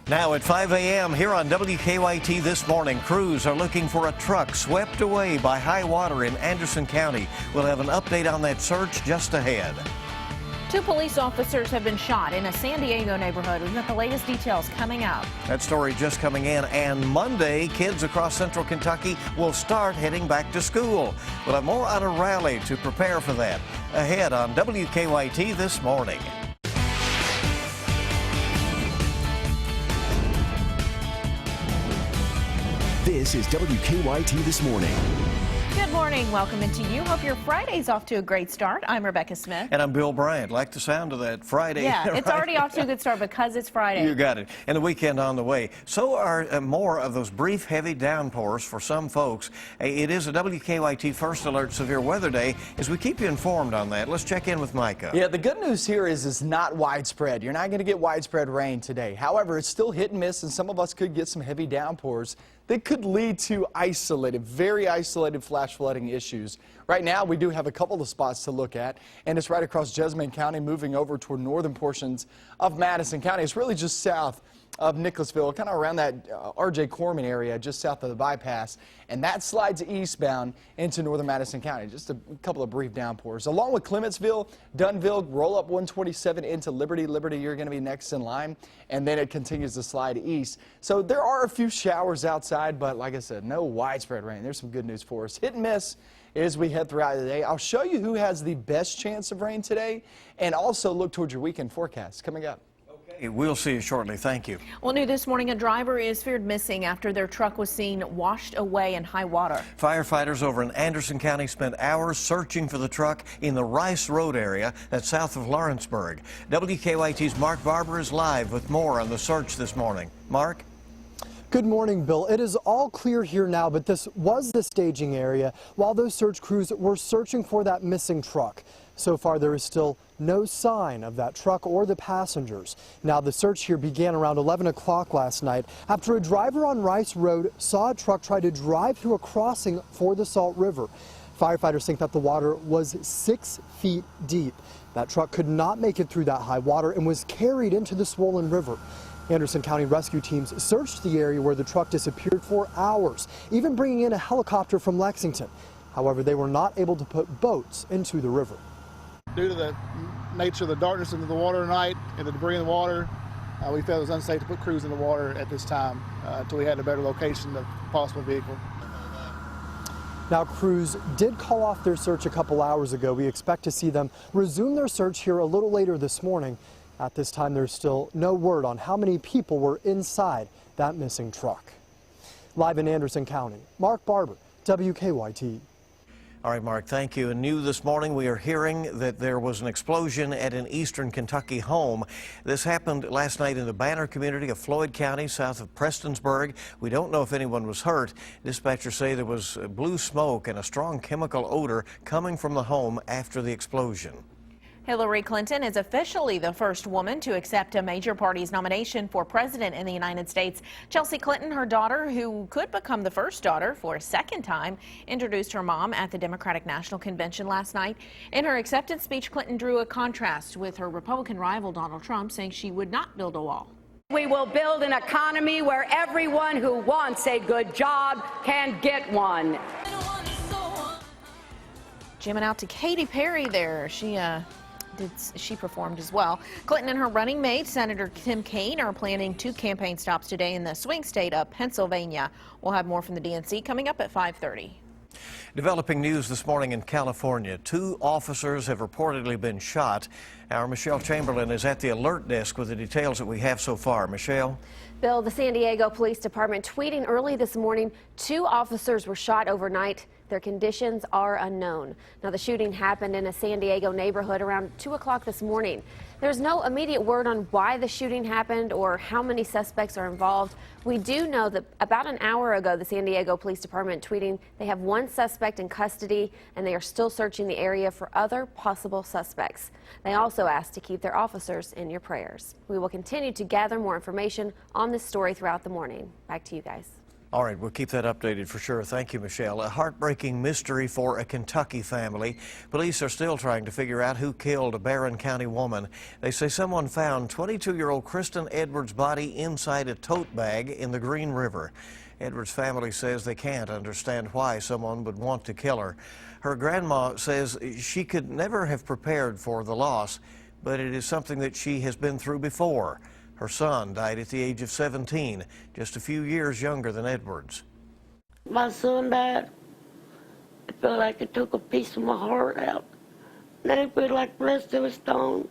Now at 5 a.m. here on WKYT this morning, crews are looking for a truck swept away by high water in Anderson County. We'll have an update on that search just ahead. 2 police officers have been shot in a San Diego neighborhood. We've got the latest details coming up. That story just coming in. And Monday, kids across central Kentucky will start heading back to school. We'll have more on a rally to prepare for that ahead on WKYT this morning. This is WKYT This Morning. Good morning. Welcome into you. Hope your Friday's off to a great start. I'm Rebecca Smith. And I'm Bill Bryant. Like the sound of that Friday. Yeah, it's right? already off to a good start because it's Friday. You got it. And the weekend on the way. So are more of those brief, heavy downpours for some folks. It is a WKYT First Alert Severe Weather Day as we keep you informed on that. Let's check in with Micah. Yeah, the good news here is it's not widespread. You're not going to get widespread rain today. However, it's still hit and miss, and some of us could get some heavy downpours that could lead to very isolated flash flooding issues. Right now, we do have a couple of spots to look at, and it's right across Jessamine County, moving over toward northern portions of Madison County. It's really just south of Nicholasville, kind of around that R.J. Corman area, just south of the bypass, and that slides eastbound into northern Madison County. Just a couple of brief downpours. Along with Clementsville, Dunnville, roll up 127 into Liberty. Liberty, you're going to be next in line, and then it continues to slide east. So there are a few showers outside, but like I said, no widespread rain. There's some good news for us. Hit and miss as we head throughout the day. I'll show you who has the best chance of rain today, and also look towards your weekend forecast coming up. We'll see you shortly. Thank you. Well, new this morning, a driver is feared missing after their truck was seen washed away in high water. Firefighters over in Anderson County spent hours searching for the truck in the Rice Road area that's south of Lawrenceburg. WKYT's Mark Barber is live with more on the search this morning. Mark? Good morning, Bill. It is all clear here now, but this was the staging area while those search crews were searching for that missing truck. So far, there is still no sign of that truck or the passengers. Now, the search here began around 11 o'clock last night after a driver on Rice Road saw a truck try to drive through a crossing for the Salt River. Firefighters think that the water was 6 feet deep. That truck could not make it through that high water and was carried into the swollen river. Anderson County rescue teams searched the area where the truck disappeared for hours, even bringing in a helicopter from Lexington. However, they were not able to put boats into the river. Due to the nature of the darkness into the water tonight and the debris in the water, we felt it was unsafe to put crews in the water at this time until we had a better location of possible vehicle. Now, crews did call off their search a couple hours ago. We expect to see them resume their search here a little later this morning. At this time, there's still no word on how many people were inside that missing truck. Live in Anderson County, Mark Barber, WKYT. All right, Mark, thank you. And new this morning, we are hearing that there was an explosion at an eastern Kentucky home. This happened last night in the Banner community of Floyd County, south of Prestonsburg. We don't know if anyone was hurt. Dispatchers say there was blue smoke and a strong chemical odor coming from the home after the explosion. Hillary Clinton is officially the first woman to accept a major party's nomination for president in the United States. Chelsea Clinton, her daughter, who could become the first daughter for a second time, introduced her mom at the Democratic National Convention last night. In her acceptance speech, Clinton drew a contrast with her Republican rival Donald Trump, saying she would not build a wall. We will build an economy where everyone who wants a good job can get one. Jamming out to Katy Perry there. She performed as well. Clinton and her running mate, Senator Tim Kaine, are planning 2 campaign stops today in the swing state of Pennsylvania. We'll have more from the DNC coming up at 5:30. Developing news this morning in California. 2 officers have reportedly been shot. Our Michelle Chamberlain is at the alert desk with the details that we have so far. Michelle? Bill, the San Diego Police Department tweeting early this morning, 2 officers were shot overnight. Their conditions are unknown. Now, the shooting happened in a San Diego neighborhood around 2 o'clock this morning. There's no immediate word on why the shooting happened or how many suspects are involved. We do know that about an hour ago, the San Diego Police Department tweeting they have 1 suspect in custody and they are still searching the area for other possible suspects. They also asked to keep their officers in your prayers. We will continue to gather more information on this story throughout the morning. Back to you guys. All right, we'll keep that updated for sure. Thank you, Michelle. A heartbreaking mystery for a Kentucky family. Police are still trying to figure out who killed a Barron County woman. They say someone found 22-year-old Kristen Edwards' body inside a tote bag in the Green River. Edwards' family says they can't understand why someone would want to kill her. Her grandma says she could never have prepared for the loss, but it is something that she has been through before. Her son died at the age of 17, just a few years younger than Edwards. My son died. I felt like it took a piece of my heart out. Now I feel like the rest of it's gone.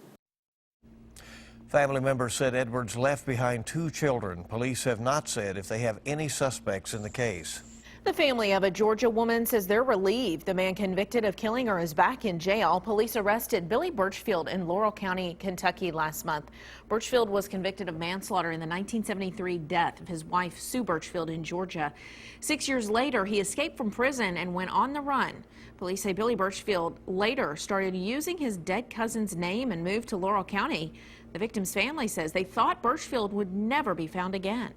Family members said Edwards left behind 2 children. Police have not said if they have any suspects in the case. The family of a Georgia woman says they're relieved the man convicted of killing her is back in jail. Police arrested Billy Birchfield in Laurel County, Kentucky last month. Birchfield was convicted of manslaughter in the 1973 death of his wife, Sue Birchfield, in Georgia. 6 years later, he escaped from prison and went on the run. Police say Billy Birchfield later started using his dead cousin's name and moved to Laurel County. The victim's family says they thought Birchfield would never be found again.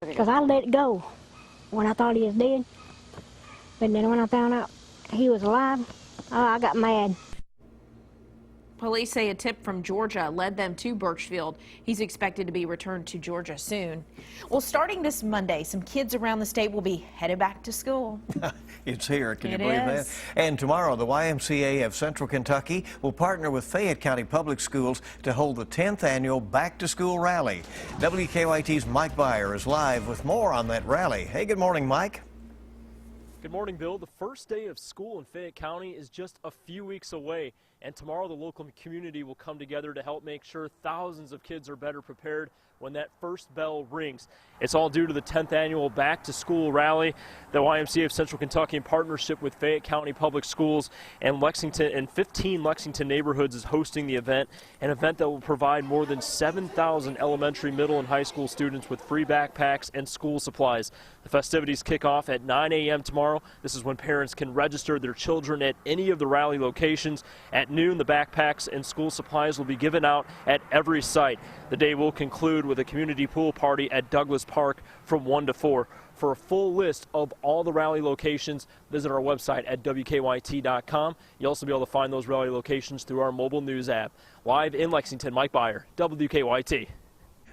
Because I let it go when I thought he was dead. But then when I found out he was alive, I got mad. Police say a tip from Georgia led them to Birchfield. He's expected to be returned to Georgia soon. Well, starting this Monday, some kids around the state will be headed back to school. It's here. Can you believe that? And tomorrow, the YMCA of Central Kentucky will partner with Fayette County Public Schools to hold the 10th annual Back to School Rally. WKYT's Mike Byer is live with more on that rally. Hey, good morning, Mike. Good morning, Bill. The first day of school in Fayette County is just a few weeks away, and tomorrow the local community will come together to help make sure thousands of kids are better prepared when that first bell rings. It's all due to the 10th annual Back to School Rally. The YMCA of Central Kentucky, in partnership with Fayette County Public Schools and Lexington and 15 Lexington neighborhoods, is hosting the event, an event that will provide more than 7,000 elementary, middle, and high school students with free backpacks and school supplies. The festivities kick off at 9 a.m. tomorrow. This is when parents can register their children at any of the rally locations. At noon, the backpacks and school supplies will be given out at every site. The day will conclude with a community pool party at Douglas Park from 1 to 4. For a full list of all the rally locations, visit our website at WKYT.com. You'll also be able to find those rally locations through our mobile news app. Live in Lexington, Mike Byer, WKYT.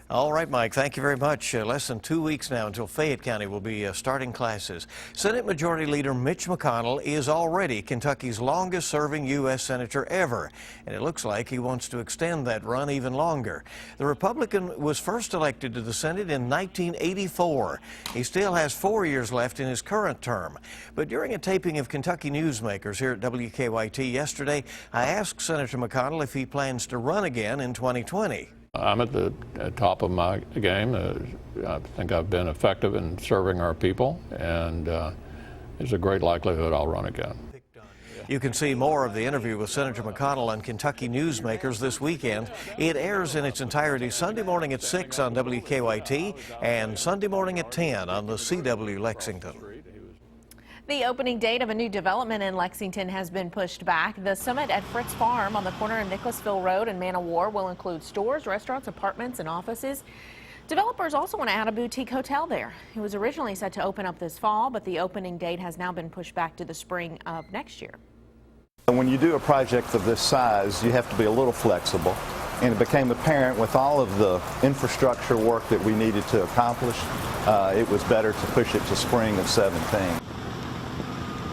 All right, Mike, thank you very much. Less than 2 weeks now until Fayette County will be starting classes. Senate Majority Leader Mitch McConnell is already Kentucky's longest-serving U.S. Senator ever, and it looks like he wants to extend that run even longer. The Republican was first elected to the Senate in 1984. He still has 4 years left in his current term. But during a taping of Kentucky Newsmakers here at WKYT yesterday, I asked Senator McConnell if he plans to run again in 2020. I'm at the top of my game. I think I've been effective in serving our people, and there's a great likelihood I'll run again. You can see more of the interview with Senator McConnell on Kentucky Newsmakers this weekend. It airs in its entirety Sunday morning at 6 on WKYT and Sunday morning at 10 on the CW Lexington. The opening date of a new development in Lexington has been pushed back. The summit at Fritz Farm on the corner of Nicholasville Road and Man o' War will include stores, restaurants, apartments, and offices. Developers also want to add a boutique hotel there. It was originally set to open up this fall, but the opening date has now been pushed back to the spring of next year. When you do a project of this size, you have to be a little flexible. And it became apparent with all of the infrastructure work that we needed to accomplish, it was better to push it to spring of 17.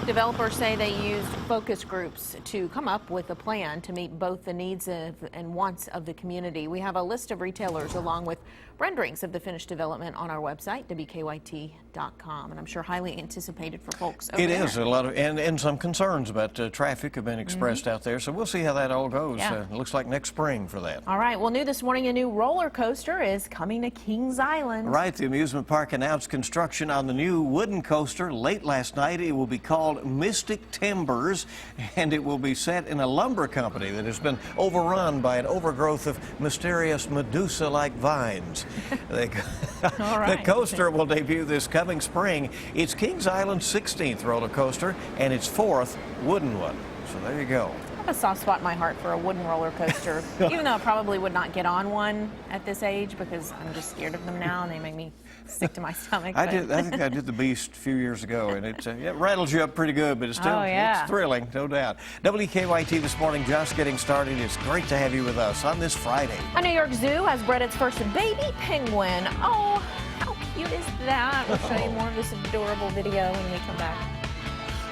Developers say they used focus groups to come up with a plan to meet both the needs and wants of the community. We have a list of retailers along with renderings of the finished development on our website, WKYT.com, and I'm sure highly anticipated for folks over there. It is a lot of, and some concerns about traffic have been expressed out there, so we'll see how that all goes. Yeah. It looks like next spring for that. All right, well, new this morning, a new roller coaster is coming to Kings Island. Right, the amusement park announced construction on the new wooden coaster late last night. It will be called Mystic Timbers, and it will be set in a lumber company that has been overrun by an overgrowth of mysterious Medusa-like vines. The coaster will debut this coming spring. It's Kings Island's 16th roller coaster and its 4th wooden one. So there you go. have a soft spot in my heart for a wooden roller coaster, even though I probably would not get on one at this age because I'm just scared of them now and they make me sick to my stomach. I think I did the Beast a few years ago, and it rattles you up pretty good, but it's still it's thrilling, no doubt. WKYT this morning, just getting started. It's great to have you with us on this Friday. A New York zoo has bred its first baby penguin. Oh, how cute is that? We'll show you more of this adorable video when we come back.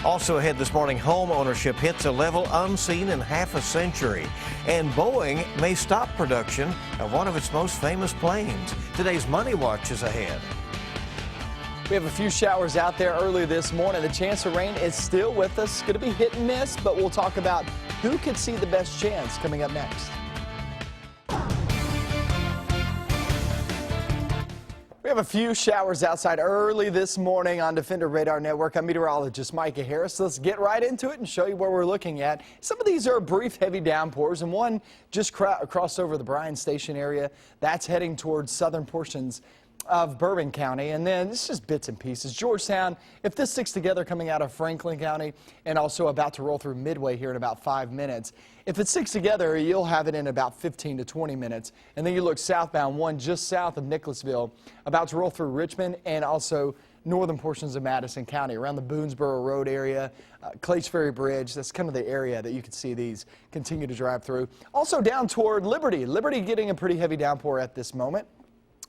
Also ahead this morning, home ownership hits a level unseen in half a century. And Boeing may stop production of one of its most famous planes. Today's Money Watch is ahead. We have a few showers out there early this morning. The chance of rain is still with us. It's going to be hit and miss, but we'll talk about who could see the best chance coming up next. We have a few showers outside early this morning on Defender Radar Network. I'm meteorologist Micah Harris. Let's get right into it and show you where we're looking at. Some of these are brief, heavy downpours, and one just crossed over the Bryan Station area. That's heading towards southern portions of Bourbon County, and then it's just bits and pieces. Georgetown, if this sticks together coming out of Franklin County and also about to roll through Midway here in about 5 minutes. If it sticks together, you'll have it in about 15 to 20 minutes. And then you look southbound, one just south of Nicholasville, about to roll through Richmond and also northern portions of Madison County, around the Boonesboro Road area, Clays Ferry Bridge. That's kind of the area that you can see these continue to drive through. Also down toward Liberty. Liberty getting a pretty heavy downpour at this moment.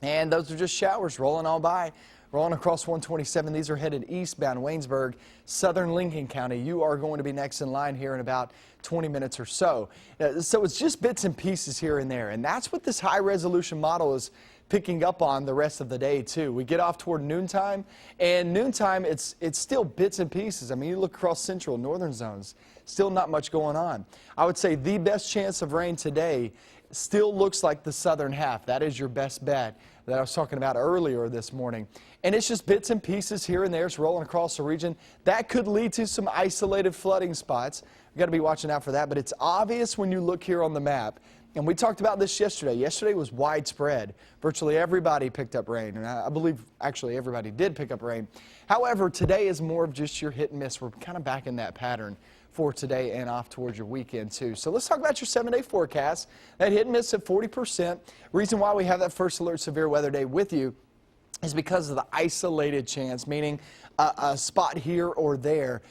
And those are just showers rolling on by, rolling across 127. These are headed eastbound Waynesburg, southern Lincoln County. You are going to be next in line here in about 20 minutes or so. So it's just bits and pieces here and there. And that's what this high resolution model is picking up on the rest of the day too. We get off toward noontime, and noontime it's still bits and pieces. I mean, you look across central, northern zones, still not much going on. I would say the best chance of rain today still looks like the southern half. That is your best bet that I was talking about earlier this morning. And it's just bits and pieces here and there. It's rolling across the region. That could lead to some isolated flooding spots. We've got to be watching out for that. But it's obvious when you look here on the map. And we talked about this yesterday. Yesterday was widespread. Virtually everybody picked up rain. And I believe actually everybody did pick up rain. However, today is more of just your hit and miss. We're kind of back in that pattern for today and off towards your weekend too. So let's talk about your 7-day forecast. That hit and miss at 40%. Reason why we have that first alert severe weather day with you is because of the isolated chance, meaning a spot here or there,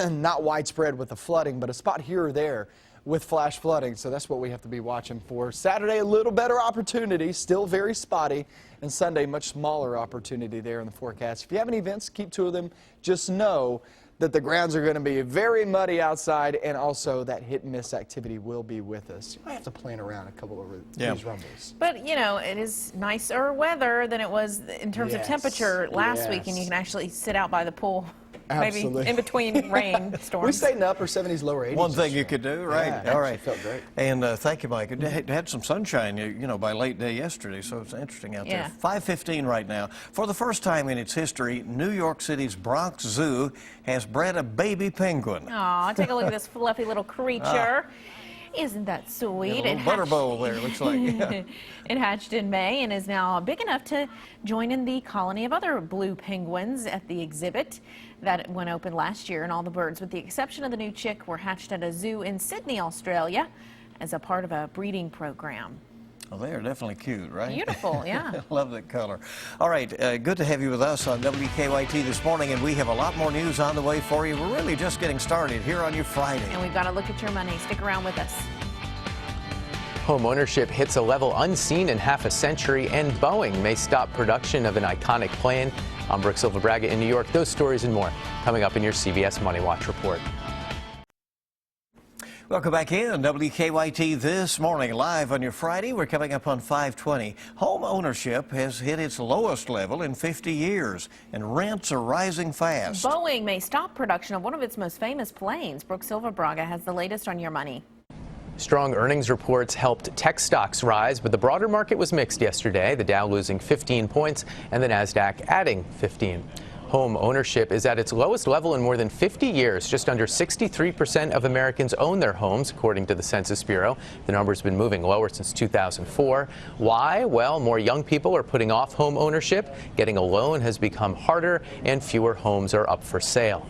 not widespread with the flooding, but a spot here or there with flash flooding. So that's what we have to be watching for. Saturday, a little better opportunity, still very spotty, and Sunday, much smaller opportunity there in the forecast. If you have any events, keep 2 of them. Just know that the grounds are going to be very muddy outside, and also that hit and miss activity will be with us. You might have to plan around a couple of these rumbles. But, you know, it is nicer weather than it was in terms of temperature last week, and you can actually sit out by the pool. Absolutely. Maybe in between rain storms. We stayed in the upper 70s, lower 80s. One thing you could do, right? Yeah, all right. felt great. And thank you, Mike. It had some sunshine, you know, by late day yesterday, so it's interesting out there. 5:15 right now. For the first time in its history, New York City's Bronx Zoo has bred a baby penguin. Aw, take a look at this fluffy little creature. Isn't that sweet? A little butter bowl there, looks like. Yeah. It hatched in May and is now big enough to join in the colony of other blue penguins at the exhibit that went open last year. And all the birds, with the exception of the new chick, were hatched at a zoo in Sydney, Australia, as a part of a breeding program. Well, they are definitely cute, right? Beautiful, yeah. Love that color. All right, good to have you with us on WKYT this morning, and we have a lot more news on the way for you. We're really just getting started here on your Friday. And we've got to look at your money. Stick around with us. Home ownership hits a level unseen in half a century, and Boeing may stop production of an iconic plane. I'm Brooke Silva-Braga in New York. Those stories and more coming up in your CBS Money Watch report. Welcome back in. WKYT this morning, live on your Friday. We're coming up on 5:20. Home ownership has hit its lowest level in 50 years, and rents are rising fast. Boeing may stop production of one of its most famous planes. Brooke Silva-Braga has the latest on your money. Strong earnings reports helped tech stocks rise, but the broader market was mixed yesterday. The Dow losing 15 points and the Nasdaq adding 15. Home ownership is at its lowest level in more than 50 years. Just under 63% of Americans own their homes, according to the Census Bureau. The number's been moving lower since 2004. Why? Well, more young people are putting off home ownership. Getting a loan has become harder, and fewer homes are up for sale.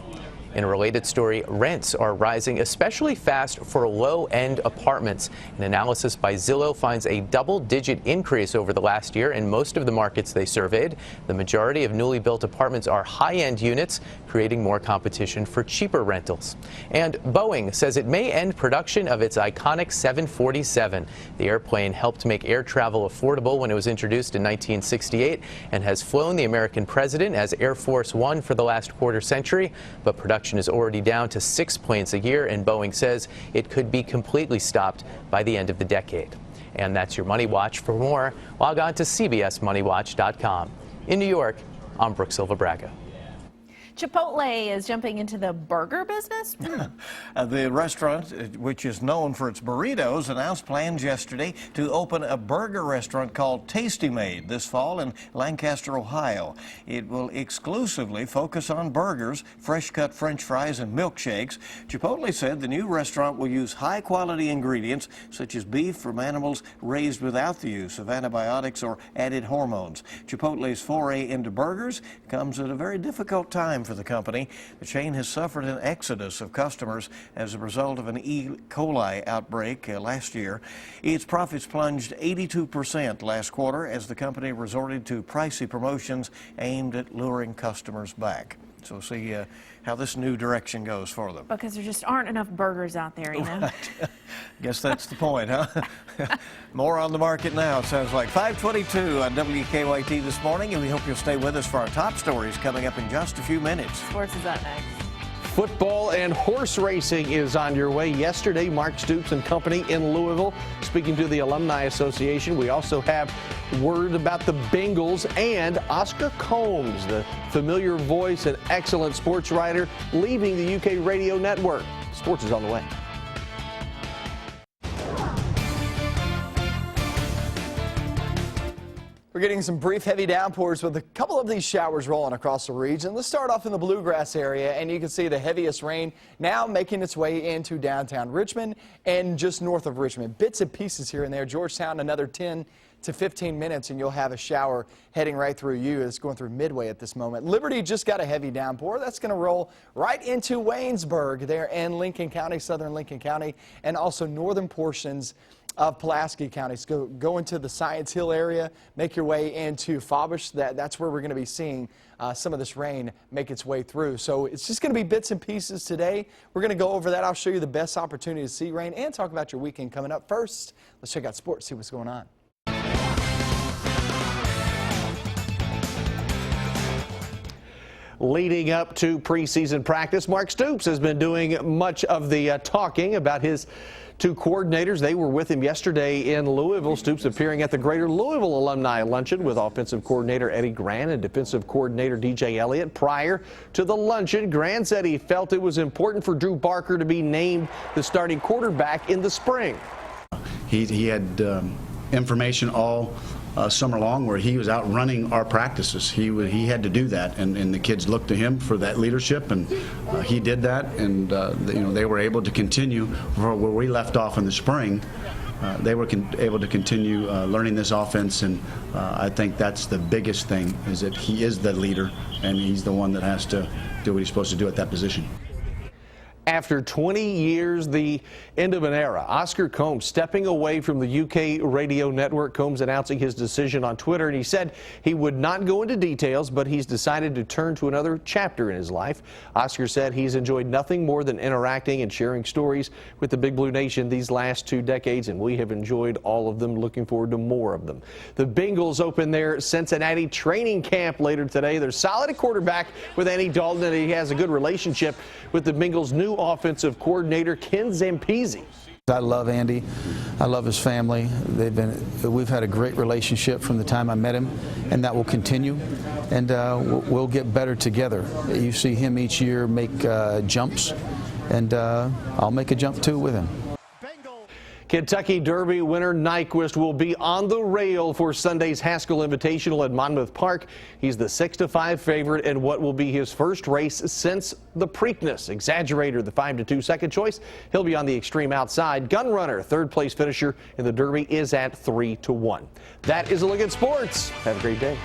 In a related story, rents are rising especially fast for low-end apartments. An analysis by Zillow finds a double-digit increase over the last year in most of the markets they surveyed. The majority of newly built apartments are high-end units, creating more competition for cheaper rentals. And Boeing says it may end production of its iconic 747. The airplane helped make air travel affordable when it was introduced in 1968 and has flown the American president as Air Force One for the last quarter century. But production is already down to 6 planes a year, and Boeing says it could be completely stopped by the end of the decade. And that's your Money Watch. For more, log on to CBSMoneyWatch.com. In New York, I'm Brooke Silva Braga. Chipotle is jumping into the burger business. The restaurant, which is known for its burritos, announced plans yesterday to open a burger restaurant called Tasty Made this fall in Lancaster, Ohio. It will exclusively focus on burgers, fresh-cut French fries, and milkshakes. Chipotle said the new restaurant will use high-quality ingredients such as beef from animals raised without the use of antibiotics or added hormones. Chipotle's foray into burgers comes at a very difficult time for the company. The chain has suffered an exodus of customers as a result of an E. coli outbreak last year. Its profits plunged 82% last quarter as the company resorted to pricey promotions aimed at luring customers back. So we'll see how this new direction goes for them. Because there just aren't enough burgers out there, you know. Right. Guess that's the point, huh? More on the market now, it sounds like. 5:22 on WKYT this morning, and we hope you'll stay with us for our top stories coming up in just a few minutes. Sports is up next. Football and horse racing is on your way. Yesterday, Mark Stoops and company in Louisville speaking to the Alumni Association. We also have word about the Bengals and Oscar Combs, the familiar voice and excellent sports writer, leaving the UK radio network. Sports is on the way. We're getting some brief heavy downpours with a couple of these showers rolling across the region. Let's start off in the bluegrass area, and you can see the heaviest rain now making its way into downtown Richmond and just north of Richmond. Bits and pieces here and there. Georgetown, another 10 to 15 minutes, and you'll have a shower heading right through you. It's going through Midway at this moment. Liberty just got a heavy downpour. That's going to roll right into Waynesburg there in Lincoln County, southern Lincoln County, and also northern portions of Pulaski County. So go into the Science Hill area, make your way into Fabish. That's where we're going to be seeing some of this rain make its way through. So it's just going to be bits and pieces today. We're going to go over that. I'll show you the best opportunity to see rain and talk about your weekend coming up. First, let's check out sports, see what's going on. Leading up to preseason practice, Mark Stoops has been doing much of the talking about his two coordinators. They were with him yesterday in Louisville. Stoops appearing at the Greater Louisville Alumni Luncheon with offensive coordinator Eddie Gran and defensive coordinator DJ Elliott. Prior to the luncheon, Gran said he felt it was important for Drew Barker to be named the starting quarterback in the spring. He had information all summer long where he was out running our practices. He had to do that, and the kids looked to him for that leadership, and he did that, and they were able to continue where we left off in the spring. They were able to continue learning this offense, and I think that's the biggest thing, is that he is the leader, and he's the one that has to do what he's supposed to do at that position. After 20 years, the end of an era. Oscar Combs stepping away from the UK radio network. Combs announcing his decision on Twitter, and he said he would not go into details, but he's decided to turn to another chapter in his life. Oscar said he's enjoyed nothing more than interacting and sharing stories with the Big Blue Nation these last 2 decades, and we have enjoyed all of them. Looking forward to more of them. The Bengals open their Cincinnati training camp later today. They're solid at quarterback with Andy Dalton, and he has a good relationship with the Bengals' new offensive coordinator, Ken Zampese. I love Andy. I love his family. We've had a great relationship from the time I met him, and that will continue. And we'll get better together. You see him each year make jumps, and I'll make a jump too with him. Kentucky Derby winner Nyquist will be on the rail for Sunday's Haskell Invitational at Monmouth Park. He's the 6-5 favorite in what will be his first race since the Preakness. Exaggerator, the 5-2 second choice. He'll be on the extreme outside. Gunrunner, third place finisher in the Derby, is at 3-1. That is a look at sports. Have a great day.